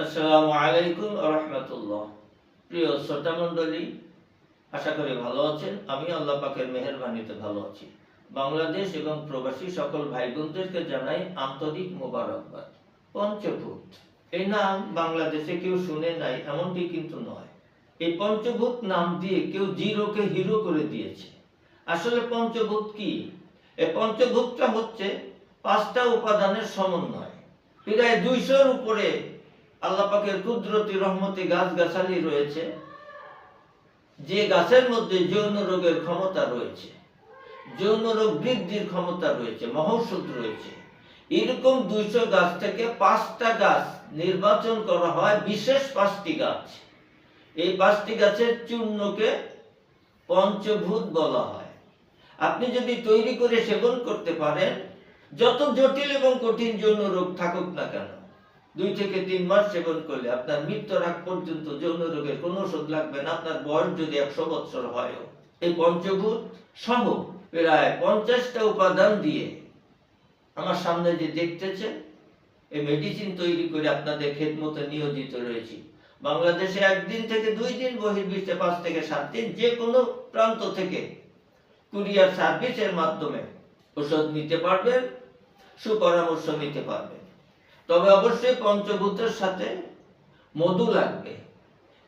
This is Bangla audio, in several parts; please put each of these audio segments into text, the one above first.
আসসালামু আলাইকুম রাহমাতুল্লাহ। প্রিয় শ্রোতা মণ্ডলী, আশা করি ভালো আছেন। আমি আল্লাহ পাকের মেহেরবানিতে ভালো আছি। বাংলাদেশ এবং প্রবাসী সকল ভাই বোনদেরকে জানাই আন্তরিক মোবারকবাদ। পঞ্চভূত এই নাম বাংলাদেশে কেউ শুনে নাই এমনটি কিন্তু নয়। এই পঞ্চভূত নাম দিয়ে কেউ জিরোকে হিরো করে দিয়েছে। আসলে পঞ্চভূত কি? এই পঞ্চভূতটা হচ্ছে পাঁচটা উপাদানের সমন্বয়। প্রায় 200-র উপরে আল্লাহ পাকের কুদরতি রহমতি গাছগাছালি রয়েছে, যে গাছের মধ্যে যৌন রোগের ক্ষমতা রয়েছে, যৌন রোগ বৃদ্ধির ক্ষমতা রয়েছে, মহৌষধ রয়েছে। এরকম 200 গাছ থেকে 5টা গাছ নির্বাচন করা হয়, বিশেষ 5টি গাছ। এই 5টি গাছের চূর্ণকে পঞ্চভূত বলা হয়। আপনি যদি তৈরি করে সেবন করতে পারেন, যত জটিল এবং কঠিন যৌন রোগ থাকুক না কেন, 2 থেকে 3 মাস সেবন করলে আপনার মৃত্যুর আগ পর্যন্ত যৌন রোগের কোনো ওষুধ লাগবে না, আপনার বয়স যদি 100 বছর হয়। এই পঞ্চভূত সহ প্রায় 50টা উপাদান দিয়ে আমার সামনে যে দেখতেছেন, এই মেডিসিন তৈরি করে আপনাদের খেদমতে নিয়োজিত রয়েছি। বাংলাদেশে 1 দিন থেকে 2 দিন, বহির্বিশ্বে 5 থেকে 7 দিন, যে কোনো প্রান্ত থেকে কুরিয়ার সার্ভিসের মাধ্যমে ওষুধ নিতে পারবেন, সুপরামর্শ নিতে পারবেন। তবে অবশ্যই পঞ্চভূতের সাথে মধু লাগবে।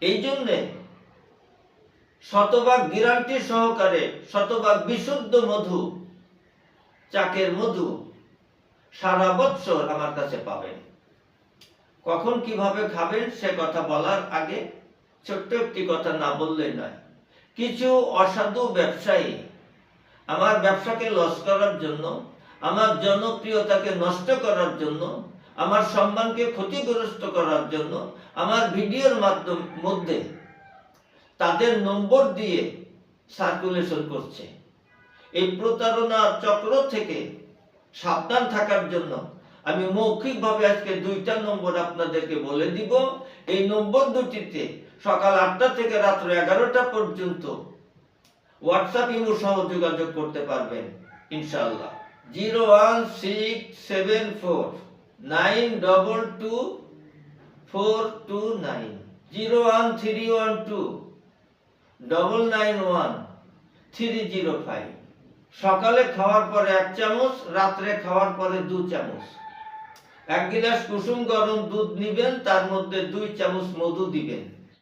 এই জন্যে শতভাগ গ্যারান্টি সহকারে, শতভাগ বিশুদ্ধ মধু, চাকের মধু সারা বছর আমার কাছে পাবেন। কখন কিভাবে খাবেন সে কথা বলার আগে ছোট্ট একটি কথা না বললেই নয়। কিছু অসাধু ব্যবসায়ী আমার ব্যবসাকে লস করার জন্য, আমার জনপ্রিয়তাকে নষ্ট করার জন্য, আমার সম্মানকে ক্ষতিগ্রস্ত করার জন্য আমার ভিডিওর মধ্যে তাদের নম্বর দিয়ে সার্কুলেশন করছে। এই প্রতারণা চক্র থেকে সাবধান থাকার জন্য আমি মৌখিকভাবে আজকে 2টা নম্বর আপনাদেরকে বলে দিব। এই নম্বর দুটিতে সকাল 8টা থেকে রাত্র 11টা পর্যন্ত হোয়াটসঅ্যাপ ইমো সহ যোগাযোগ করতে পারবেন ইনশাআল্লাহ। 0167429229429, 01312991305। সকালে খাওয়ার পরে 1 চামচ, রাত্রে খাওয়ার পরে 2 চামচ। 1 গ্লাস কুসুম গরম দুধ নিবেন, তার মধ্যে 2 চামচ মধু দিবেন।